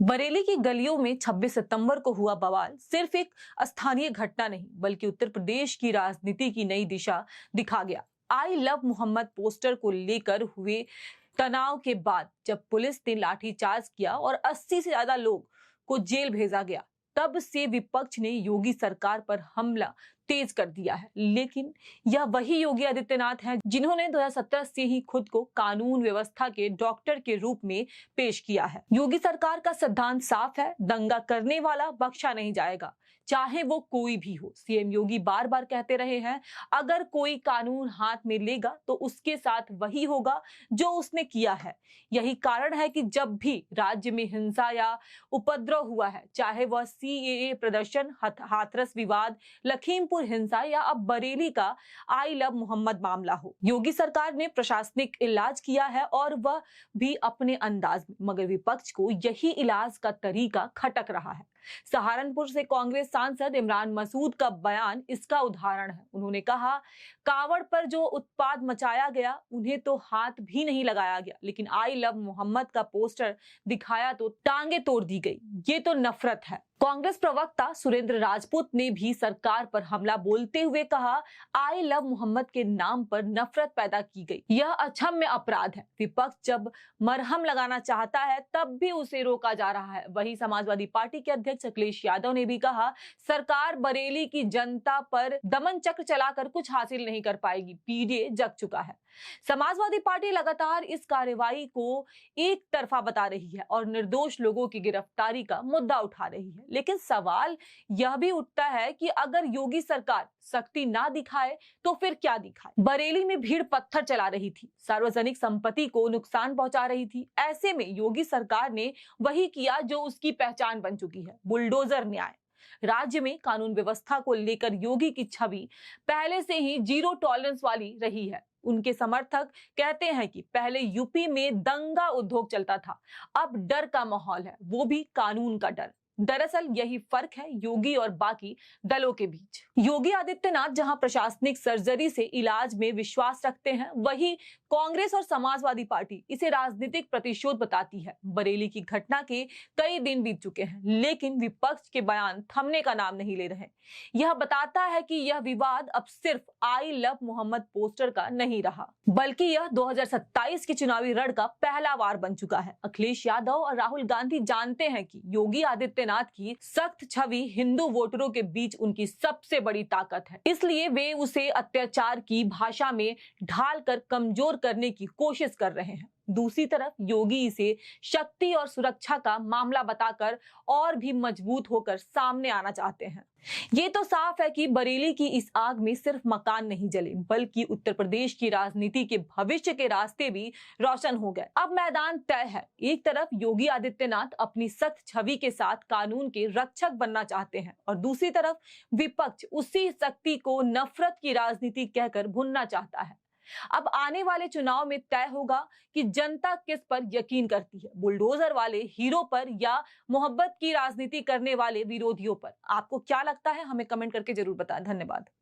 बरेली की गलियों में 26 सितंबर को हुआ बवाल सिर्फ एक स्थानीय घटना नहीं बल्कि उत्तर प्रदेश की राजनीति की नई दिशा दिखा गया। आई लव मोहम्मद पोस्टर को लेकर हुए तनाव के बाद जब पुलिस ने लाठीचार्ज किया और 80 से ज्यादा लोग को जेल भेजा गया, तब से विपक्ष ने योगी सरकार पर हमला तेज कर दिया है। लेकिन यह वही योगी आदित्यनाथ हैं जिन्होंने 2017 से ही खुद को कानून व्यवस्था के डॉक्टर के रूप में पेश किया है। योगी सरकार का सिद्धांत साफ है, दंगा करने वाला बख्शा नहीं जाएगा, चाहे वो कोई भी हो। सीएम योगी बार बार कहते रहे हैं, अगर कोई कानून हाथ में लेगा तो उसके साथ वही होगा जो उसने किया है। यही कारण है कि जब भी राज्य में हिंसा या उपद्रव हुआ है, चाहे वह सीएए प्रदर्शन, हाथरस विवाद, लखीमपुर हिंसा या अब बरेली का आई लव मोहम्मद मामला हो, योगी सरकार ने प्रशासनिक इलाज किया है और वह भी अपने अंदाज में। मगर विपक्ष को यही इलाज का तरीका खटक रहा है। सहारनपुर से कांग्रेस सांसद इमरान मसूद का बयान इसका उदाहरण है। उन्होंने कहा, कावड़ पर जो उत्पाद मचाया गया उन्हें तो हाथ भी नहीं लगाया गया, लेकिन आई लव मोहम्मद का पोस्टर दिखाया तो टांगे तोड़ दी गई। ये तो नफरत है। कांग्रेस प्रवक्ता सुरेंद्र राजपूत ने भी सरकार पर हमला बोलते हुए कहा, आई लव मोहम्मद के नाम पर नफरत पैदा की गई, यह अक्षम्य अपराध है। विपक्ष जब मरहम लगाना चाहता है तब भी उसे रोका जा रहा है। वहीं समाजवादी पार्टी के अध्यक्ष अखिलेश यादव ने भी कहा, सरकार बरेली की जनता पर दमन चक्र चलाकर कुछ हासिल नहीं कर पाएगी, पीड़ित जग चुका है। समाजवादी पार्टी लगातार इस कार्रवाई को एक तरफा बता रही है और निर्दोष लोगों की गिरफ्तारी का मुद्दा उठा रही है। लेकिन सवाल यह भी उठता है कि अगर योगी सरकार सख्ती ना दिखाए तो फिर क्या दिखाए। बरेली में भीड़ पत्थर चला रही थी, सार्वजनिक संपत्ति को नुकसान पहुंचा रही थी। ऐसे में योगी सरकार ने वही किया जो उसकी पहचान बन चुकी है, बुलडोजर न्याय। राज्य में कानून व्यवस्था को लेकर योगी की छवि पहले से ही जीरो टॉलरेंस वाली रही है। उनके समर्थक कहते हैं कि पहले यूपी में दंगा उद्योग चलता था, अब डर का माहौल है, वो भी कानून का डर। दरअसल यही फर्क है योगी और बाकी दलों के बीच। योगी आदित्यनाथ जहां प्रशासनिक सर्जरी से इलाज में विश्वास रखते हैं, वहीं कांग्रेस और समाजवादी पार्टी इसे राजनीतिक प्रतिशोध बताती है। बरेली की घटना के कई दिन बीत चुके हैं, लेकिन विपक्ष के बयान थमने का नाम नहीं ले रहे। यह बताता है कि यह विवाद अब सिर्फ आई लव मोहम्मद पोस्टर का नहीं रहा, बल्कि यह 2027 के चुनावी रण का पहला वार बन चुका है। अखिलेश यादव और राहुल गांधी जानते हैं कि योगी आदित्यनाथ की सख्त छवि हिंदू वोटरों के बीच उनकी सबसे बड़ी ताकत है, इसलिए वे उसे अत्याचार की भाषा में ढालकर कमजोर करने की कोशिश कर रहे हैं। दूसरी तरफ योगी इसे शक्ति और सुरक्षा का मामला बताकर और भी मजबूत होकर सामने आना चाहते हैं। ये तो साफ है कि बरेली की इस आग में सिर्फ मकान नहीं जले, बल्कि उत्तर प्रदेश की राजनीति के भविष्य के रास्ते भी रोशन हो गए। अब मैदान तय है। एक तरफ योगी आदित्यनाथ अपनी सख्त छवि के साथ कानून के रक्षक बनना चाहते हैं और दूसरी तरफ विपक्ष उसी शक्ति को नफरत की राजनीति कहकर भुनना चाहता है। अब आने वाले चुनाव में तय होगा कि जनता किस पर यकीन करती है, बुलडोजर वाले हीरो पर या मोहब्बत की राजनीति करने वाले विरोधियों पर। आपको क्या लगता है, हमें कमेंट करके जरूर बताएं। धन्यवाद।